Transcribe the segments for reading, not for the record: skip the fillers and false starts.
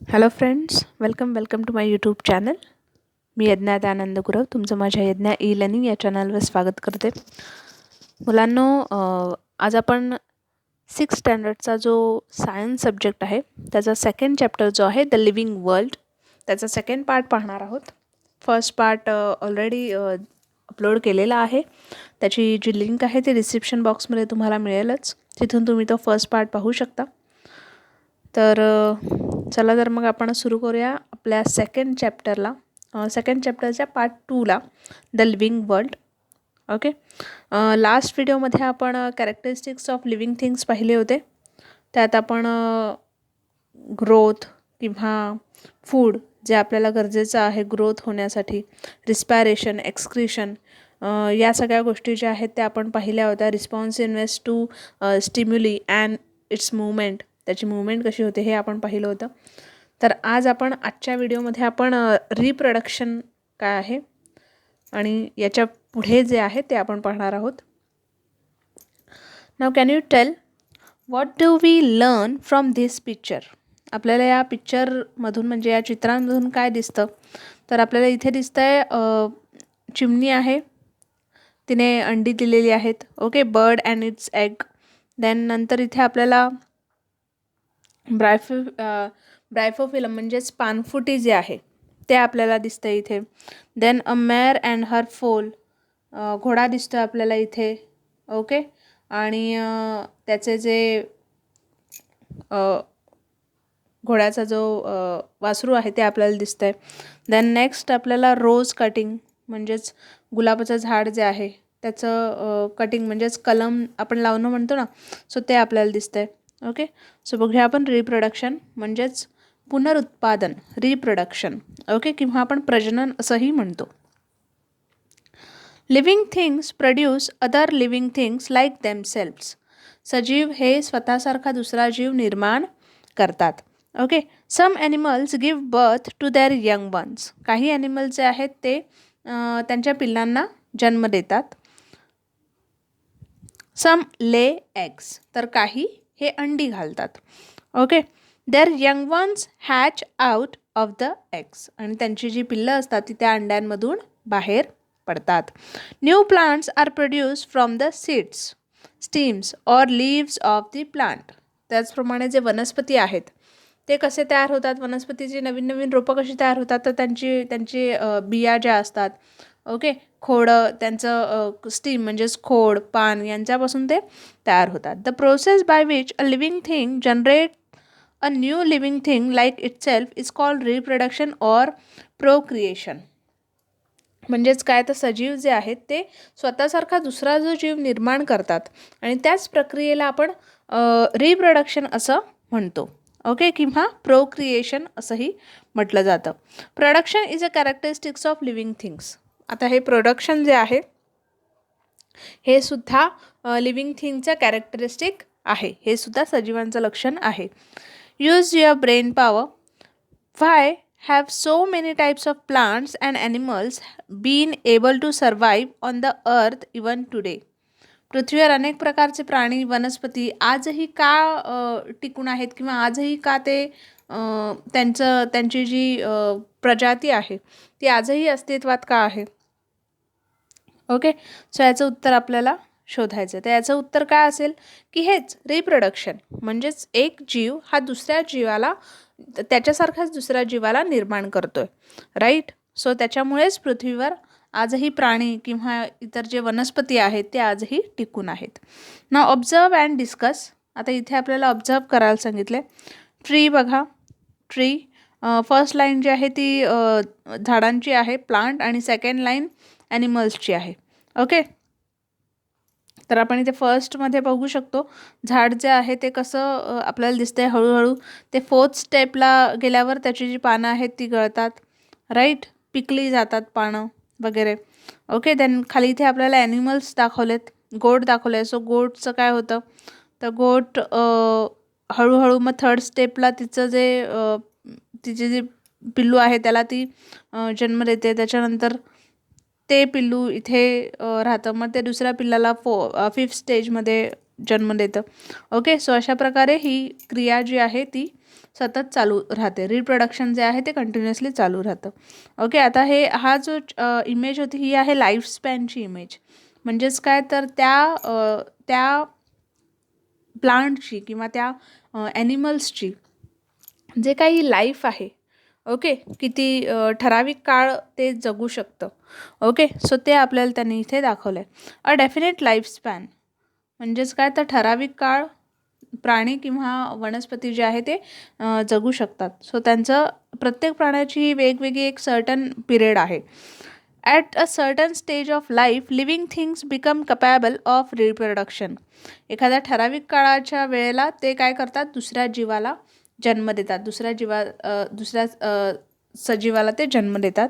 Hello friends, welcome to my YouTube channel. मी यज्ञा दयानंद गुरव तुमचं माझ्या यज्ञा ई लर्निंग या चॅनलवर स्वागत करते. मुलांनो, आज आपण 6th स्टँडर्डचा जो सायन्स सब्जेक्ट आहे त्याचा सेकंड चॅप्टर जो आहे द लिव्हिंग वर्ल्ड, त्याचा सेकंड पार्ट पाहणार आहोत. फर्स्ट पार्ट ऑलरेडी अपलोड केलेला आहे. त्याची जी लिंक आहे ती डिस्क्रिप्शन बॉक्समध्ये तुम्हाला मिळेलच. तिथून तुम्ही तो फर्स्ट पार्ट पाहू शकता. तर चला तर मग आपण सुरू करूया आपल्या सेकंड चॅप्टरच्या पार्ट 2ला, the living world. Okay, last व्हिडिओमध्ये आपण कॅरेक्टरिस्टिक्स ऑफ लिव्हिंग थिंग्स पाहिले होते. त्यात आपण ग्रोथ किंवा फूड जे आपल्याला गरजेचं आहे ग्रोथ होण्यासाठी, रिस्पायरेशन, एक्सक्रिशन, या सगळ्या गोष्टी ज्या आहेत त्या आपण पाहिल्या होत्या. रिस्पॉन्सिव्हनेस टू स्टिम्युली अँड इट्स मूवमेंट, त्याची मूवमेंट कशी होते हे आपण पाहिलं होतं. तर आज आपण आजच्या व्हिडिओमध्ये आपण रिप्रोडक्शन काय आहे आणि याच्या पुढे जे आहे ते आपण पाहणार आहोत. Now can you tell what do we learn from this picture? आपल्याला या पिक्चरमधून म्हणजे या चित्रांमधून काय दिसतं? तर आपल्याला इथे दिसतंय चिमणी आहे, तिने अंडी दिलेली आहेत. Okay, bird and its egg. Then नंतर इथे आपल्याला ब्रायफोफिलम म्हणजेच पानफुटी जे आहे ते आपल्याला दिसतं इथे. Then a mare and her foal, घोडा दिसतो आपल्याला इथे. ओके, आणि त्याचे जे घोड्याचा जो वासरू आहे ते आपल्याला दिसतंय. देन नेक्स्ट आपल्याला रोज कटिंग म्हणजेच गुलाबाचं झाड जे आहे त्याचं कटिंग म्हणजेच कलम आपण लावणं म्हणतो ना, सो ते आपल्याला दिसतंय. ओके, सो बघूया आपण रिप्रोडक्शन म्हणजेच पुनरुत्पादन, रिप्रोडक्शन. ओके, किंवा आपण प्रजनन असंही म्हणतो. Living things produce other living things like themselves. सजीव हे स्वतःसारखा दुसरा जीव निर्माण करतात. Okay, some animals give birth to their young ones. काही ॲनिमल्स जे आहेत ते त्यांच्या पिल्लांना जन्म देतात. सम ले एग्स, तर काही हे अंडी घालतात. Okay, their young ones hatch out of the eggs, आणि त्यांची जी पिल्लं असतात ती त्या अंड्यांमधून बाहेर पडतात. New plants are produce from the seeds, stems or leaves of the plant. त्याचप्रमाणे जे वनस्पती आहेत ते कसे तयार होतात, वनस्पतीची नवीन नवीन रोपं कशी तयार होतात, तर त्यांची बिया ज्या असतात, ओके, खोडं, त्यांचं स्टीम म्हणजेच खोड, पान यांच्यापासून ते तयार होतात. The process by which a living thing generate a new living thing like itself is called reproduction or procreation. म्हणजेच काय, तर सजीव जे आहेत ते स्वतःसारखा दुसरा जो जीव निर्माण करतात आणि त्याच प्रक्रियेला आपण रिप्रोडक्शन असं म्हणतो. ओके, किंवा प्रोक्रिएशन असंही म्हटलं जातं. Production is a characteristics of living things. आता हे प्रोडक्शन जे आहे हे सुद्धा लिव्हिंग थिंगचं कॅरेक्टरिस्टिक आहे, हे सुद्धा सजीवांचं लक्षण आहे. Use your brain power. Why have so many types of plants and animals been able to survive on the earth even today? पृथ्वीवर अनेक प्रकारचे प्राणी, वनस्पती आजही का टिकून आहेत, किंवा आजही का ते त्यांची जी प्रजाती आहे ती आजही अस्तित्वात का आहे? ओके, सो याचं उत्तर आपल्याला शोधायचं. तर याचं उत्तर काय असेल की हेच रिप्रोडक्शन, म्हणजेच एक जीव हा दुसऱ्या जीवाला, त्याच्यासारखाच दुसऱ्या जीवाला निर्माण करतोय. राईट, सो त्याच्यामुळेच पृथ्वीवर आजही प्राणी किंवा इतर जे वनस्पती आहेत ते आजही टिकून आहेत. नाव ऑब्झर्व अँड डिस्कस. आता इथे आपल्याला ऑब्झर्व करायला सांगितले. ट्री बघा, ट्री फर्स्ट लाईन जी आहे ती झाडांची आहे, प्लांट, आणि सेकंड लाईन ॲनिमल्सची आहे. ओके, तर आपण इथे फर्स्टमध्ये बघू शकतो झाड जे आहे ते कसं आपल्याला दिसतंय. हळूहळू ते 4th स्टेपला गेल्यावर त्याची जी पानं आहेत ती गळतात. राईट, पिकली जातात पानं वगैरे. ओके, देन खाली इथे आपल्याला ॲनिमल्स दाखवलेत, गोट दाखवले. सो गोटचं काय होतं, तर गोट हळूहळू मग 3rd स्टेपला तिचे जे पिल्लू आहे त्याला ती जन्म देते. त्याच्यानंतर ते पिल्लू इथे राहतं, मग ते दुसऱ्या पिल्लाला 5th स्टेजमध्ये जन्म देतं. ओके, सो अशा प्रकारे ही क्रिया जी आहे ती सतत चालू राहते. रिप्रोडक्शन जे आहे ते कंटिन्युअसली चालू राहतं. ओके, आता हा जो इमेज होती ही आहे लाईफ स्पॅनची इमेज. म्हणजेच काय तर त्या प्लांटची किंवा त्या ॲनिमल्सची जे काही लाईफ आहे, ओके, किती ठराविक काळ ते जगू शकतं. ओके, सो ते आपल्याला त्यांनी इथे दाखवलं आहे. अ डेफिनेट लाईफ स्पॅन म्हणजेच काय तर ठराविक काळ प्राणी किंवा वनस्पती जे आहे ते जगू शकतात. सो त्यांचं प्रत्येक प्राण्याची वेगवेगळी एक सर्टन पिरियड आहे. At a certain stage of life living things become capable of reproduction. एखाद्या ठराविक काळाच्या वेळेला ते काय करतात, दुसऱ्या जीवाला जन्म देतात. दुसऱ्या सजीवाला ते जन्म देतात.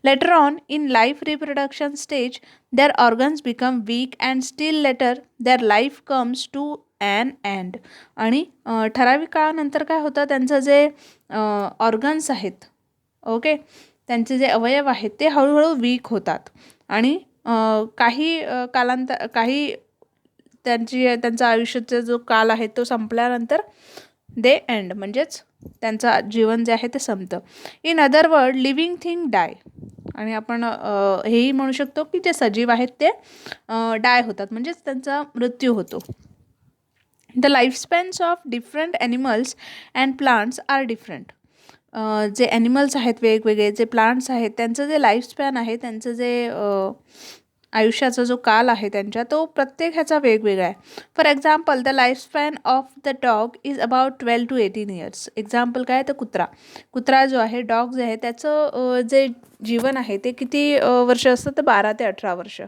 Later on in life reproduction stage their organs become weak and still later their life comes to an end. आणि ठराविक काळानंतर काय होतं, त्यांचं जे ऑर्गन्स आहेत, ओके, त्यांचे जे अवयव आहेत ते हळूहळू वीक होतात आणि काही त्यांचा आयुष्याचा जो काल आहे तो संपल्यानंतर दे एंड म्हणजेच त्यांचं जीवन जे आहे ते संपतं. In other word living thing die. आणि आपण हेही म्हणू शकतो की जे सजीव आहेत ते डाय होतात म्हणजेच त्यांचा मृत्यू होतो. The lifespans of different animals and plants are different. जे ॲनिमल्स आहेत वेगवेगळे, जे प्लांट्स आहेत त्यांचं जे लाईफस्पॅन आहे, त्यांचं जे आयुष्याचा जो काल आहे त्यांच्या, तो प्रत्येक ह्याचा वेगवेगळा आहे. For example the lifespan of the dog is about 12 to 18 years. Example काय तर कुत्रा जो आहे, डॉग जे आहे त्याचं जे जीवन आहे ते किती वर्ष असतं तर 12 ते 18 वर्ष.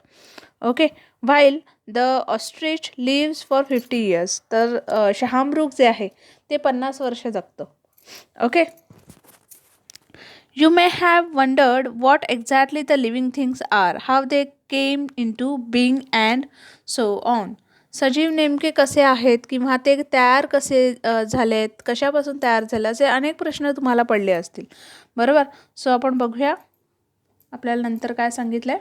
Okay, while the ostrich lives for 50 years. तर शहामृग जे आहे ते 50 वर्ष जगतं. Okay, you may have wondered what exactly the living things are, how they came into being and so on. सजीव नेमके कसे आहेत किंवा ते तयार कसे झालेत, कशापासून तयार झाले, असे अनेक प्रश्न तुम्हाला पडले असतील, बरोबर. सो आपण बघूया आपल्याला नंतर काय सांगितलं आहे.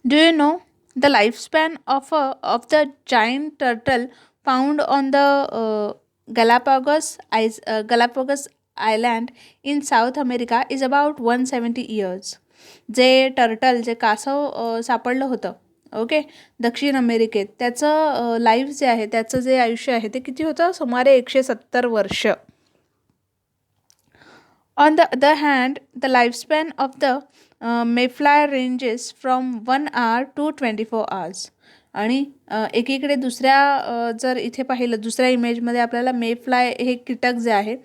Do you know the lifespan of the giant turtle found on the Galapagos island in South America is about 170 years. जे टर्टल, जे कासव सापडलं होतं, ओके, दक्षिण अमेरिकेत, त्याचं लाईफ जे आहे, त्याचं जे आयुष्य आहे ते किती होतं, सुमारे 170 वर्ष. On the other hand the lifespan of the mayfly ranges from 1 hour to 24 hours. आणि एकीकडे जर इथे पाहिलं दुसऱ्या इमेजमध्ये आपल्याला मेफ्लाय हे कीटक जे आहे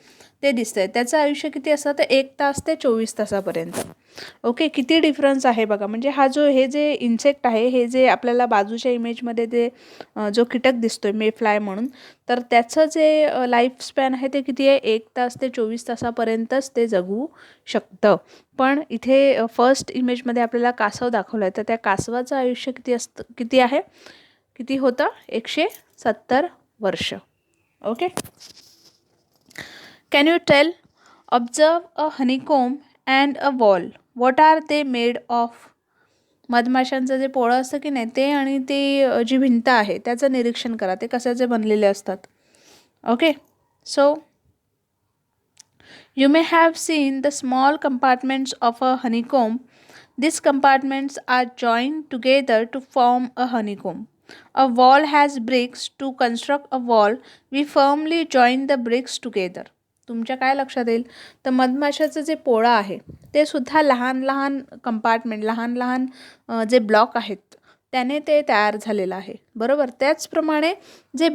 ते दिसतंय, त्याचं आयुष्य किती असतं तर 1 तास ते 24 तासापर्यंत. ओके, किती डिफरन्स आहे बघा. म्हणजे हे जे इन्सेक्ट आहे, हे जे आपल्याला बाजूच्या इमेजमध्ये ते जो कीटक दिसतोय मेफ्लाय म्हणून, तर त्याचं जे लाईफ स्पॅन आहे ते किती आहे, 1 तास ते 24 तासापर्यंतच ते जगू शकतं. पण इथे फर्स्ट इमेजमध्ये आपल्याला कासव दाखवलं आहे, तर त्या कासवाचं आयुष्य किती आहे, किती होतं, 170 वर्ष. Okay, can you tell, observe a honeycomb and a wall, what are they made of. मधमाशांचं जे पोळं असतं की नाही ते आणि ती जी भिंत आहे त्याचं निरीक्षण करा, ते कशाचे बनलेले असतात. Okay, so you may have seen the small compartments of a honeycomb. These compartments are joined together to form a honeycomb. A wall has bricks. To construct a wall, we firmly join the bricks together. तुमच्या काय लक्षात येईल तर मधमाशाचं जे पोळं आहे ते सुद्धा लहान लहान कंपार्टमेंट, लहान लहान जे ब्लॉक आहेत त्याने ते तयार झालेलं आहे, बरोबर. त्याचप्रमाणे जे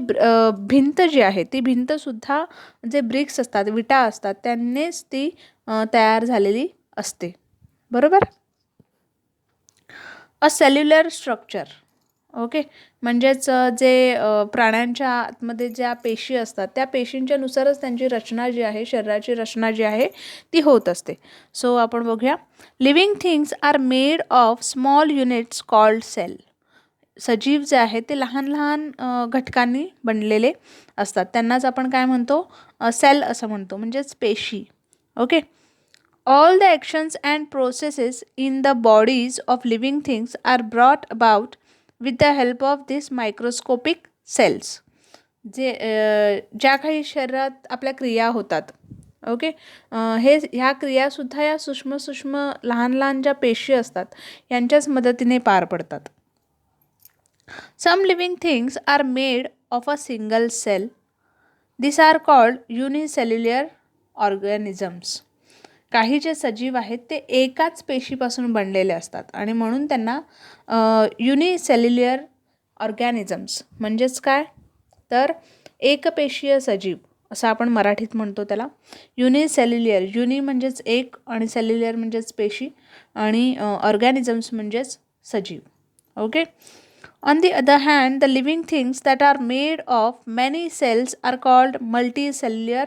भिंत जी आहे ती भिंतसुद्धा जे ब्रिक्स असतात, विटा असतात, त्यांनीच ती तयार झालेली असते, बरोबर. अ सेल्युलर स्ट्रक्चर, ओके, म्हणजेच जे प्राण्यांच्या आतमध्ये ज्या पेशी असतात त्या पेशींच्या नुसारच त्यांची रचना जी आहे, शरीराची रचना जी आहे ती होत असते. सो आपण बघूया. Living things are made of small units called cell. सजीव जे आहे ते लहान लहान घटकांनी बनलेले असतात, त्यांनाच आपण काय म्हणतो, सेल असं म्हणतो, म्हणजेच पेशी. Okay, all the actions and processes in the bodies of living things are brought about with the help of this microscopic cells. जे ज्या काही शरीरात आपल्या क्रिया होतात, ओके, ह्या क्रियासुद्धा या सूक्ष्म सूक्ष्म लहान लहान ज्या पेशी असतात यांच्याच मदतीने पार पडतात. Some living things are made of a single cell. This are called unicellular organisms. काही जे सजीव आहेत ते एकाच पेशीपासून बनलेले असतात आणि म्हणून त्यांना युनिसेल्युलर ऑर्गॅनिझम्स म्हणजेच काय, तर एकपेशीय सजीव असं आपण मराठीत म्हणतो त्याला. युनिसेल्युलर, युनि म्हणजेच एक आणि सेल्युलर म्हणजेच पेशी आणि ऑर्गॅनिझम्स म्हणजेच सजीव. Okay. On the other hand, the living things that are made of many cells are called multicellular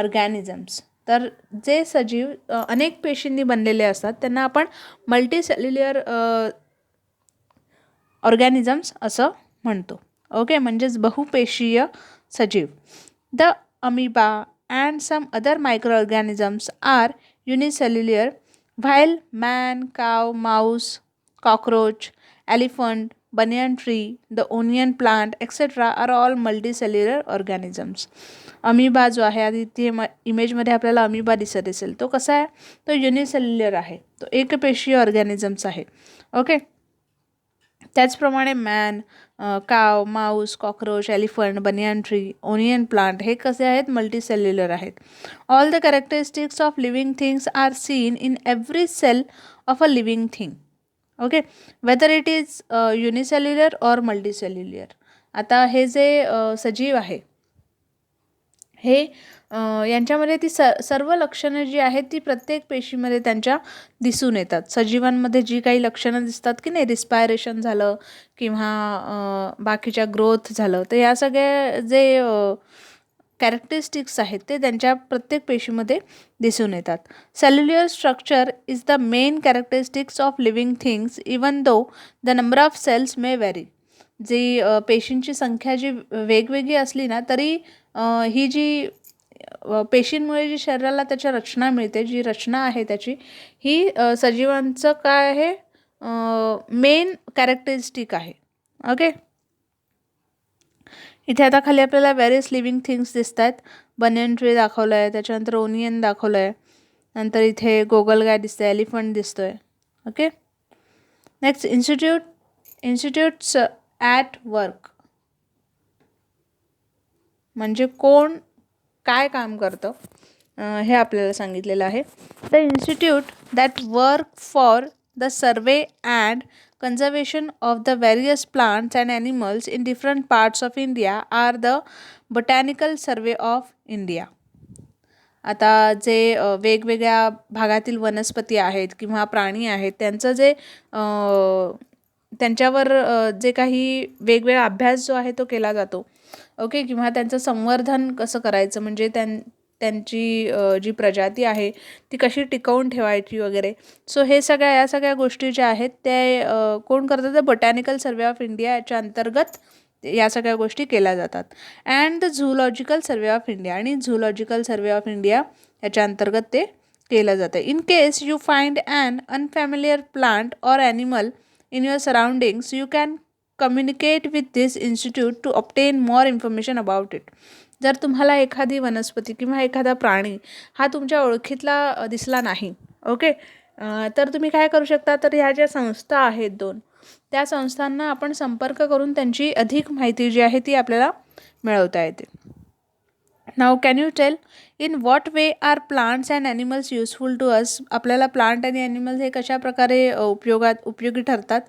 organisms. तर जे सजीव अनेक पेशींनी बनलेले असतात त्यांना आपण मल्टीसेल्युलर ऑर्गॅनिझम्स असं म्हणतो. ओके, म्हणजेच बहुपेशीय सजीव. The amoeba and some other micro organisms are unicellular, while man, cow, mouse, cockroach, elephant, banyan tree, the onion plant, etc. are all multicellular organisms. Amoeba जो आहे, आधी इथे इमेजमध्ये आपल्याला अमिबा दिसत असेल, तो कसा आहे, तो युनिसेल्युलर आहे, तो एकपेशीय ऑर्गॅनिझम्स आहे. ओके. त्याचप्रमाणे man, cow, mouse, cockroach, elephant, banyan tree, onion plant हे कसे आहेत, मल्टीसेल्युलर आहेत. All the characteristics of living things are seen in every cell of a living thing. Okay, whether it is unicellular or multicellular. आता हे जे सजीव आहे हे यांच्यामध्ये ती सर्व लक्षणं जी आहेत ती प्रत्येक पेशीमध्ये त्यांच्या दिसून येतात. सजीवांमध्ये जी काही लक्षणं दिसतात की नाही, रिस्पायरेशन झालं किंवा बाकीच्या ग्रोथ झालं, तर या सगळ्या जे कॅरेक्टरिस्टिक्स आहेत ते त्यांच्या प्रत्येक पेशीमध्ये दिसून येतात. Cellular structure is the main characteristics of living things even though the number of cells may vary. जी पेशींची संख्या जी वेगवेगळी असली ना तरी ही जी पेशींमुळे जी शरीराला त्याची रचना मिळते, जी रचना आहे त्याची, ही सजीवांचं काय आहे, मेन कॅरेक्टरिस्टिक आहे. ओके. इथे आता खाली आपल्याला व्हेरियस लिव्हिंग थिंग्स दिसत आहेत. बनियन ट्री दाखवलं आहे, त्याच्यानंतर ओनियन दाखवलं आहे, नंतर इथे गोगलगाय दिसतं आहे, एलिफंट दिसतो आहे. Okay. Next, institutes at work. म्हणजे कोण काय काम करतं हे आपल्याला सांगितलेलं आहे. The institute that work for the survey and conservation of the various plants and animals in different parts of India are the Botanical Survey of India. आता जे वेगवेगळ्या भागातील वनस्पती आहेत किंवा प्राणी आहेत त्यांचं जे त्यांच्यावर जे काही वेगवेगळा अभ्यास जो आहे तो केला जातो. ओके, किंवा त्यांचं संवर्धन कसं करायचं, म्हणजे त्यांची जी प्रजाती आहे ती कशी टिकवून ठेवायची वगैरे. सो हे या सगळ्या गोष्टी ज्या आहेत ते कोण करतात, तर बोटॅनिकल सर्वे ऑफ इंडिया याच्या अंतर्गत या सगळ्या गोष्टी केल्या जातात. And the zoological survey of India, आणि झूलॉजिकल सर्वे ऑफ इंडिया याच्या अंतर्गत ते केलं जातं. In case you find an unfamiliar plant or animal in your surroundings you can communicate with this institute to obtain more information about it. जर तुम्हाला एखादी वनस्पती किंवा एखादा प्राणी हा तुमच्या ओळखीतला दिसला नाही, ओके, तर तुम्ही काय करू शकता, तर ह्या ज्या संस्था आहेत 2, त्या संस्थांना आपण संपर्क करून त्यांची अधिक माहिती जी आहे ती आपल्याला मिळवता येते. Now can you tell in what way are plants and animals useful to us. आपल्याला प्लांट आणि ॲनिमल्स हे कशा प्रकारे उपयोगी ठरतात.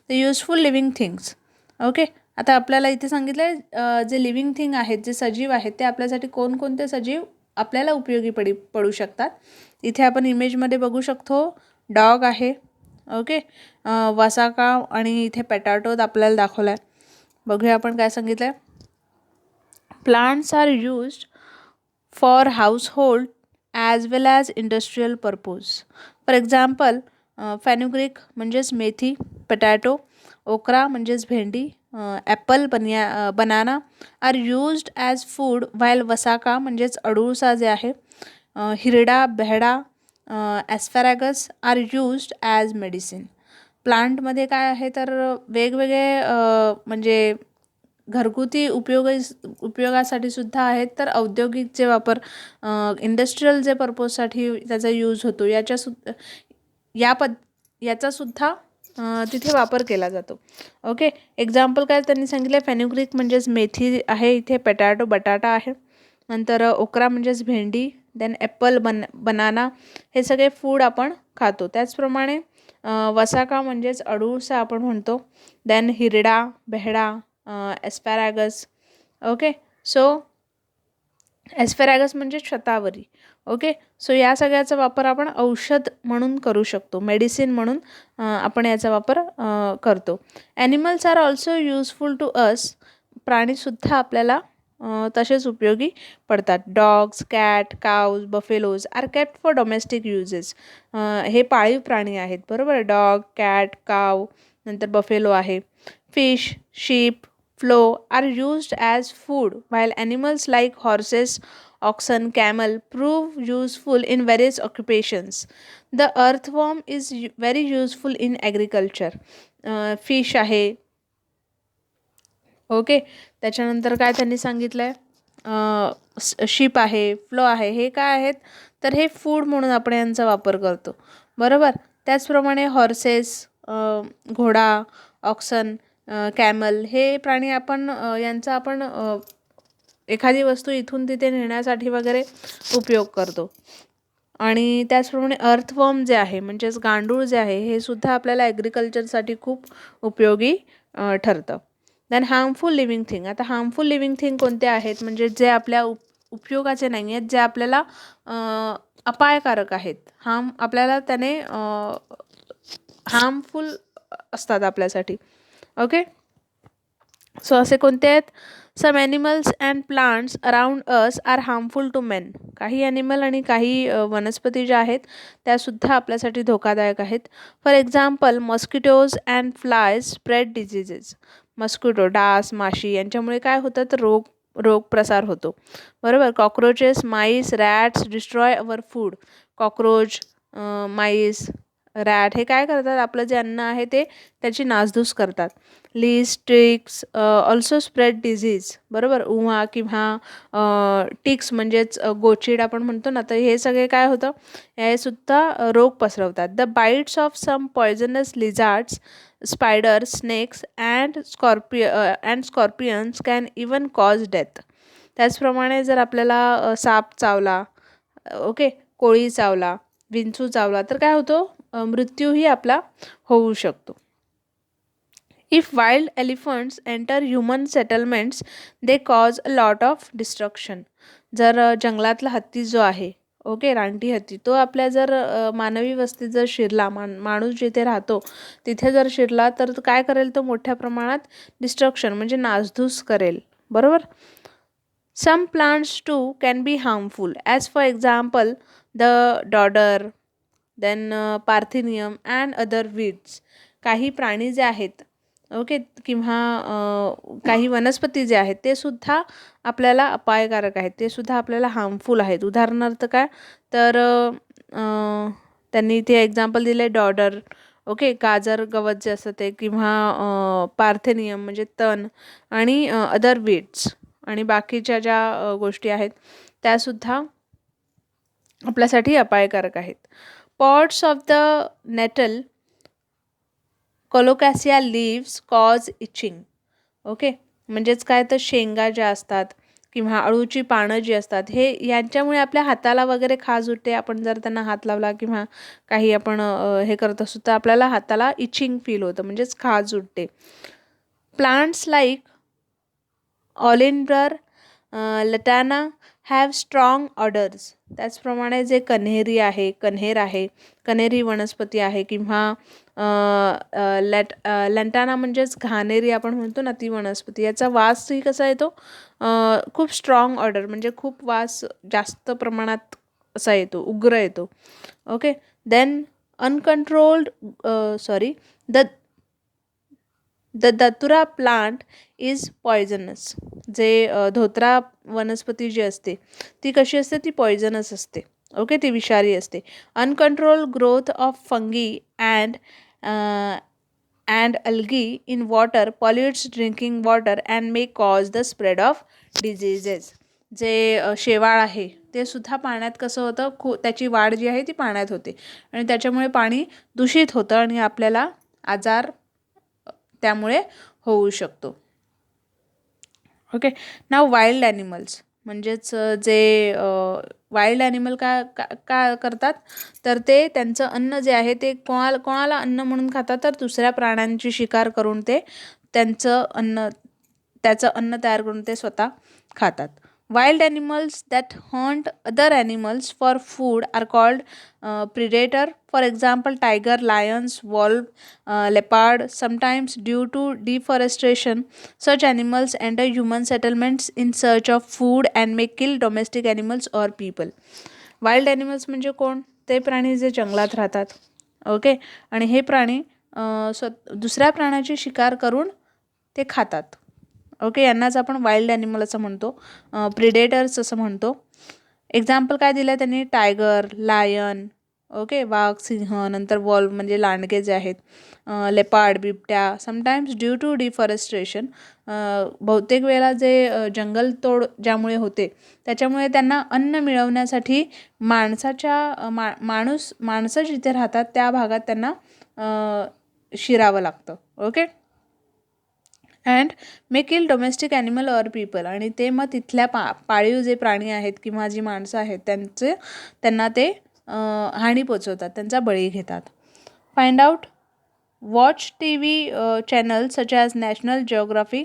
The useful living things. Okay, आता आपल्याला इथे सांगितलं आहे जे लिव्हिंग थिंग आहेत, जे सजीव आहेत, ते आपल्यासाठी कोणकोणते सजीव आपल्याला उपयोगी पडू शकतात. इथे आपण इमेजमध्ये बघू शकतो, डॉग आहे, ओके, वसाका आणि इथे पॅटाटो आपल्याला दाखवला आहे. बघूया आपण काय सांगितलं आहे. Plants are used for household as well as industrial purpose. For example fenugreek म्हणजेच मेथी, पटॅटो, ओकरा म्हणजेच भेंडी, apple, banana are used as food, while vasaka म्हणजेच अडुळसा जे आहे, हिरडा, बेहडा, asparagus are used as medicine. प्लांटमध्ये काय आहे तर वेगवेगळे म्हणजे घरगुती उपयोगासाठी सुद्धा आहेत, तर औद्योगिक जे वापर इंडस्ट्रीयल जे पर्पजसाठी त्याचा यूज होतो या याचासुद्धा तिथे वापर केला जातो. ओके, एक्झाम्पल काय त्यांनी सांगितलं, फेनुग्रीक म्हणजेच मेथी आहे, इथे बटाटा आहे, नंतर ओकरा म्हणजेच भेंडी, देन ॲपल, बनाना, हे सगळे फूड आपण खातो. त्याचप्रमाणे वसाका म्हणजेच अडूळसा आपण म्हणतो, देन हिरडा, बेहडा, एस्पॅरागस. ओके, सो एस्पॅरागस म्हणजे शतावरी. ओके, सो या सगळ्याचा वापर आपण औषध म्हणून करू शकतो, मेडिसिन म्हणून आपण याचा वापर करतो. Animals are also useful to us. प्राणीसुद्धा आपल्याला तसेच उपयोगी पडतात. Dogs, cat, cows, buffaloes are kept for domestic uses. हे पाळीव प्राणी आहेत, बरोबर. डॉग, कॅट, काव, नंतर बफेलो आहे. Fish, sheep, fowl are used as food, while animals like horses, oxen, camel prove useful in various occupations. The earthworm is very useful in agriculture. Fish आहे. Okay, त्याच्यानंतर काय त्यांनी सांगितलं आहे, शीप आहे, फ्लो आहे, हे काय आहेत तर हे फूड म्हणून आपण यांचा वापर करतो, बरोबर. त्याचप्रमाणे हॉर्सेस, घोडा, ऑक्सन, कॅमल, हे प्राणी आपण यांचा आपण एखादी वस्तू इथून तिथे नेण्यासाठी वगैरे उपयोग करतो. आणि त्याचप्रमाणे अर्थवर्म जे आहे म्हणजेच गांडूळ जे आहे, हे सुद्धा आपल्याला ॲग्रिकल्चरसाठी खूप उपयोगी ठरतं. Then harmful living thing. आता हार्मफुल लिव्हिंग थिंग कोणते आहेत, म्हणजे जे आपल्या उपयोगाचे नाही आहेत, जे आपल्याला अपायकारक आहेत, आपल्याला त्याने हार्मफुल असतात आपल्यासाठी. ओके, सो असे कोणते आहेत, some animals and plants around us are harmful to men. काही ॲनिमल आणि काही वनस्पती ज्या आहेत त्यासुद्धा आपल्यासाठी धोकादायक आहेत. For example, mosquitoes and flies spread diseases. Mosquito, डास, माशी यांच्यामुळे काय होतं तर रोग प्रसार होतो, बरोबर. Cockroaches, mice, rats destroy our food. Cockroach, mice, rat हे काय करतात, आपलं जे अन्न आहे ते त्याची नासधूस करतात. Lice, ticks also spread disease, बरोबर. उहा किंवा टिक्स म्हणजेच गोचीड आपण म्हणतो ना, तर हे सगळे काय होतं, हे सुद्धा रोग पसरवतात. The bites of some poisonous lizards, spiders, snakes and scorpions can even cause death. त्याचप्रमाणे जर आपल्याला साप चावला, ओके, कोळी चावला, विंचू चावला, तर काय होतो, मृत्यूही आपला होऊ शकतो. If wild elephants enter human settlements they cause a lot of destruction. जर जंगलातला हत्ती जो आहे, ओके, रानटी हत्ती, तो आपल्या जर मानवी वस्तीत जर शिरला, माणूस जिथे राहतो तिथे जर शिरला, तर काय करेल, तो मोठ्या प्रमाणात डिस्ट्रक्शन म्हणजे नासधूस करेल, बरोबर. Some plants too can be harmful, as for example the dodder, then parthenium and other weeds. काही प्राणी जे आहेत, ओके, किंवा काही वनस्पती जे आहेत ते सुद्धा आपल्याला अपायकारक आहेत, ते सुद्धा आपल्याला हार्मफुल आहेत. उदाहरणार्थ काय तर त्यांनी इथे एक्झाम्पल दिले, डॉडर, ओके, गाजर गवत जे असतं ते, किंवा पार्थेनियम म्हणजे तण, आणि अदर वीड्स आणि बाकीच्या ज्या गोष्टी आहेत त्यासुद्धा आपल्यासाठी अपायकारक आहेत. Pods of the nettle colocasia leaves cause itching. Okay, म्हणजेच काय तर शेंगा ज्या असतात किंवा अळूची पानं जी असतात, हे यांच्यामुळे आपल्या हाताला वगैरे खाज उठते. आपण जर त्यांना हात लावला किंवा काही आपण हे करत असतो तर आपल्याला हाताला इचिंग फील होतं, म्हणजेच खाज उठते. Plants like oleander, lantana have strong odours. त्याचप्रमाणे जे कन्हेर आहे, कन्हेरी वनस्पती आहे, किंवा लंटाना म्हणजेच घाणेरी आपण म्हणतो ना, ती वनस्पती, याचा वासही कसा येतो, खूप स्ट्रॉंग ऑर्डर म्हणजे खूप वास जास्त प्रमाणात असा येतो, उग्र येतो. Okay, then uncontrolled the datura plant is poisonous. जे धोत्रा वनस्पती जी असते ती कशी असते, ती पॉयझनस असते, ओके, ती विषारी असते. Uncontrol growth of fungi and and algae in water pollutes drinking water and may cause the spread of diseases. जे शेवाळ आहे ते सुद्धा पाण्यात कसं होतं, त्याची वाढ जी आहे ती पाण्यात होते आणि त्याच्यामुळे पाणी दूषित होतं आणि आपल्याला आजार त्यामुळे होऊ शकतो. ओके. नाव वाईल्ड ॲनिमल्स म्हणजेच जे वाईल्ड ॲनिमल का का का करतात, तर ते त्यांचं अन्न जे आहे ते कोणाला अन्न म्हणून खातात, तर दुसऱ्या प्राण्यांची शिकार करून ते त्याचं अन्न तयार करून ते स्वतः खातात. Wild animals that hunt other animals for food are called predator. For example, tiger, lions, wolf, leopard. Sometimes, due to deforestation, such animals enter human settlements in search of food and may kill domestic animals or people. Wild animals म्हणजे कोण? ते प्राणी जे जंगलात राहतात. Okay. आणि हे प्राणी दुसऱ्या प्राण्याची शिकार करून ते खातात. ओके. यांनाच आपण वाईल्ड ॲनिमल असं म्हणतो, प्रिडेटर्स असं म्हणतो. एक्झाम्पल काय दिलं आहे त्यांनी? टायगर, लायन, ओके, वाघ, सिंह, नंतर वॉल्व म्हणजे लांडगे जे आहेत, लेपार्ड, बिबट्या. समटाईम्स ड्यू टू डिफॉरेस्ट्रेशन, बहुतेक वेळेला जे जंगलतोड ज्यामुळे होते त्याच्यामुळे त्यांना अन्न मिळवण्यासाठी माणसं जिथे राहतात त्या भागात त्यांना शिरावं लागतं. Okay. And may kill domestic animal or people, आणि ते मग तिथल्या पाळीव जे प्राणी आहेत किंवा जी माणसं आहेत त्यांना ते हानी पोचवतात, त्यांचा बळी घेतात. Find out. Watch TV channels such as National Geography,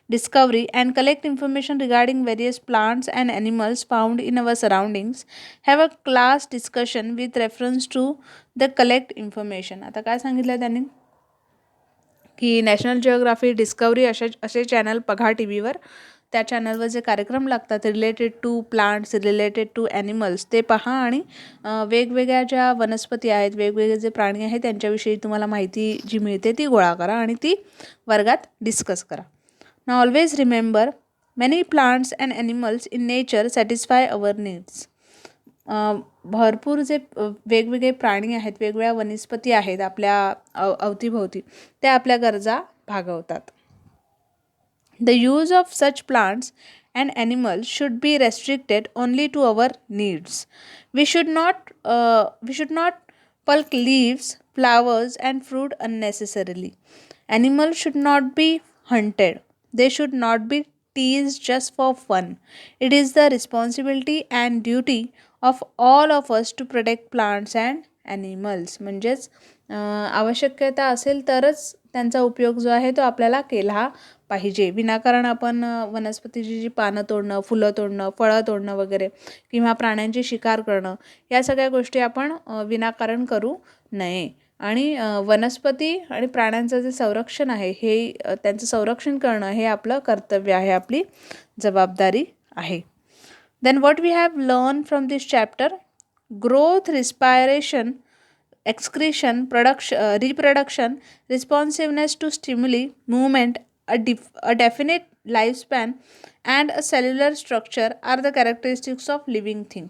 Discovery, and collect information regarding various plants and animals found in our surroundings. Have a class discussion with reference to the collect information. आता काय सांगितलं त्यांनी की national geography, discovery असे channel बघा टी व्हीवर. त्या चॅनलवर जे कार्यक्रम लागतात related to plants, related to animals, ते पहा आणि वेगवेगळ्या ज्या वनस्पती आहेत, वेगवेगळे जे प्राणी आहेत त्यांच्याविषयी तुम्हाला माहिती जी मिळते ती गोळा करा आणि ती वर्गात डिस्कस करा. Now always remember, many plants and animals in nature satisfy our needs. भरपूर जे वेगवेगळे प्राणी आहेत, वेगवेगळ्या वनस्पती आहेत आपल्या अवतीभोवती, त्या आपल्या गरजा भागवतात. The use of such plants and animals should be restricted only to our needs. We should not pluck leaves, flowers, and fruit unnecessarily. Animals should not be hunted. They should not be teased just for fun. It is the responsibility and duty of all of us to protect plants and animals. म्हणजेच आवश्यकता असेल तरच त्यांचा उपयोग जो आहे तो आपल्याला केला पाहिजे. विनाकारण आपण वनस्पतीची जी पानं तोडणं, फुलं तोडणं, फळं तोडणं वगैरे किंवा प्राण्यांची शिकार करणं, या सगळ्या गोष्टी आपण विनाकारण करू नये. आणि वनस्पती आणि प्राण्यांचं जे संरक्षण आहे हे त्यांचं संरक्षण करणं हे आपलं कर्तव्य आहे, आपली जबाबदारी आहे. Then what we have learn from this chapter: growth, respiration, excretion, reproduction, responsiveness to stimuli, movement, a definite lifespan, and a cellular structure are the characteristics of living thing.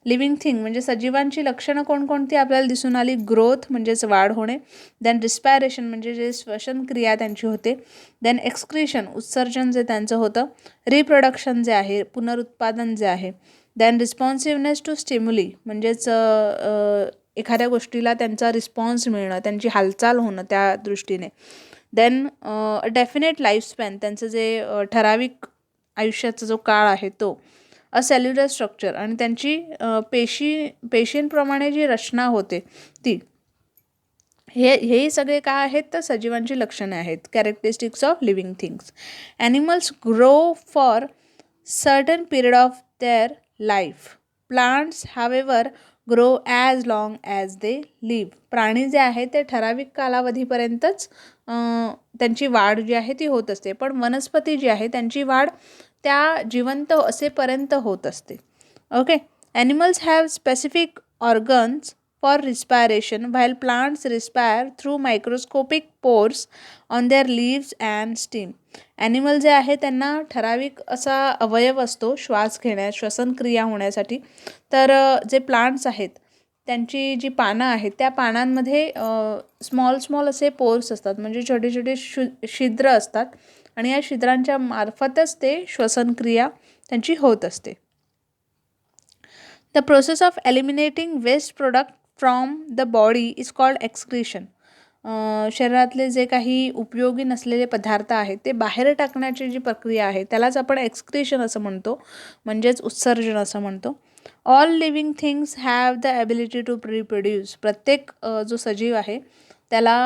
Living thing म्हणजे सजीवांची लक्षणं कोणकोणती आपल्याला दिसून आली? Growth म्हणजेच वाढ होणे, then respiration म्हणजे जे श्वसन क्रिया त्यांची होते, देन एक्सक्रिशन उत्सर्जन जे त्यांचं होतं, रिप्रोडक्शन जे आहे पुनरुत्पादन जे आहे, देन रिस्पॉन्सिव्हनेस टू स्टिम्युली म्हणजेच एखाद्या गोष्टीला त्यांचा रिस्पॉन्स मिळणं, त्यांची हालचाल होणं त्या दृष्टीने, देन डेफिनेट लाईफस्पॅन त्यांचं जे ठराविक आयुष्याचा जो काळ आहे तो, अ सेल्युलर स्ट्रक्चर आणि त्यांची पेशींप्रमाणे जी रचना होते ती, हे सगळे काय आहेत तर सजीवांची लक्षणे आहेत, characteristics of living things. Animals grow for certain period of their life. Plants however grow as long as they live. प्राणी जे आहे ते ठराविक कालावधीपर्यंतच त्यांची वाढ जी आहे ती होत असते, पण वनस्पती जी आहे त्यांची वाढ त्या जिवंत असेपर्यंत होत असते. Okay. Animals have specific organs for respiration while plants respire through microscopic pores on their leaves and steam. Animal जे आहे त्यांना ठराविक असा अवयव असतो श्वास घेण्यास, श्वसनक्रिया होण्यासाठी. तर जे प्लांट्स आहेत त्यांची जी पानं आहेत त्या पानांमध्ये स्मॉल असे पोर्स असतात, म्हणजे छोटे छोटे छिद्र असतात आणि या छिद्रांच्या मार्फतच ते श्वसनक्रिया त्यांची होत असते. The process of eliminating waste product from the body is called excretion. शरीरातले जे काही उपयोगी नसलेले पदार्थ आहेत ते बाहेर टाकण्याची जी प्रक्रिया आहे त्यालाच आपण एक्सक्रीशन असं म्हणतो, म्हणजेच उत्सर्जन असं म्हणतो. All living things have the ability to reproduce. प्रत्येक जो सजीव आहे त्याला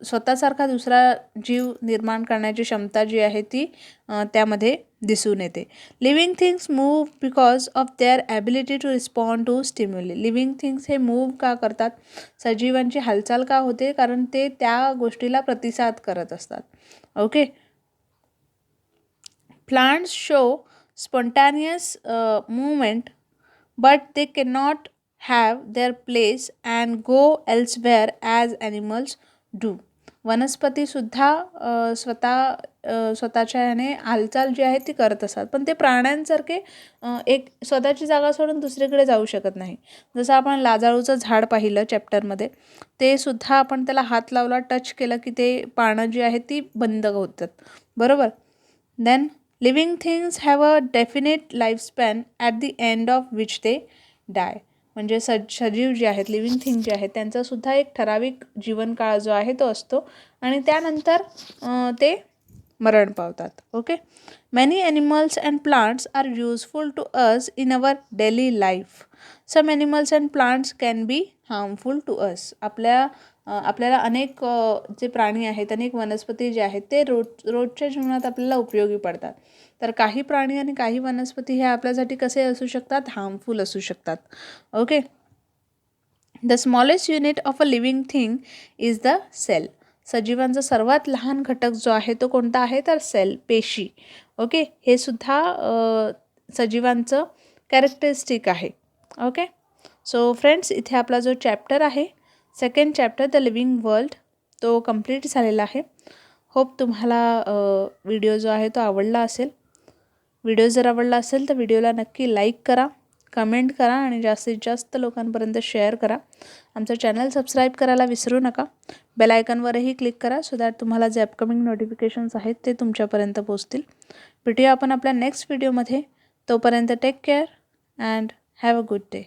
स्वतःसारखा दुसरा जीव निर्माण करण्याची क्षमता जी आहे ती त्यामध्ये दिसून येते. Living things move because of their ability to respond to stimuli. Living things हे मूव्ह का करतात, सजीवांची हालचाल का होते, कारण ते त्या गोष्टीला प्रतिसाद करत असतात. Okay. Plants show spontaneous movement but they cannot have their place and go elsewhere as animals do. वनस्पतीसुद्धा स्वतःच्या याने हालचाल जी आहे ती करत असतात, पण ते प्राण्यांसारखे एक स्वतःची जागा सोडून दुसरीकडे जाऊ शकत नाही. जसं आपण लाजाळूचं झाड पाहिलं चॅप्टरमध्ये, ते सुद्धा आपण त्याला हात लावला, टच केलं की ते पानं जी आहेत ती बंद होतात, बरोबर. Then living things have a definite lifespan at the end of which they die. म्हणजे सजीव जे आहेत, लिव्हिंग थिंग जे आहेत, त्यांचासुद्धा एक ठराविक जीवनकाळ जो आहे तो असतो आणि त्यानंतर ते मरण पावतात. Okay. Many animals and plants are useful to us in our daily life. Some animals and plants can be harmful to us. आपल्याला अनेक जे प्राणी आहेत, अनेक वनस्पती जे आहेत ते रोजच्या जीवनात आपल्याला उपयोगी पडतात. तर काही प्राणी आणि काही वनस्पती हे आपल्यासाठी कसे असू शकतात, हार्मफुल असू शकतात. Okay. The smallest unit of a living thing is the cell. सजीवांचा सर्वात लहान घटक जो आहे तो कोणता आहे, तर सेल, पेशी. ओके. हे सुद्धा सजीवांचं कॅरेक्टरिस्टिक आहे. ओके. सो फ्रेंड्स, इथे आपला जो चॅप्टर आहे, second chapter the living world, तो कंप्लीट झालेला आहे. होप तुम्हाला व्हिडिओ जो आहे तो आवडला असेल. व्हिडिओ जर आवडला असेल तर व्हिडिओला नक्की लाईक करा, कमेंट करा आणि जास्तीत जास्त लोकांपर्यंत शेअर करा. आमचं चॅनल सबस्क्राईब करायला विसरू नका. बेल आयकॉनवरही क्लिक करा सो दॅट तुम्हाला जे अपकमिंग नोटिफिकेशन्स आहेत ते तुमच्यापर्यंत पोहोचतील. भेटूया आपण आपल्या नेक्स्ट व्हिडिओमध्ये. तोपर्यंत take care and have a good day.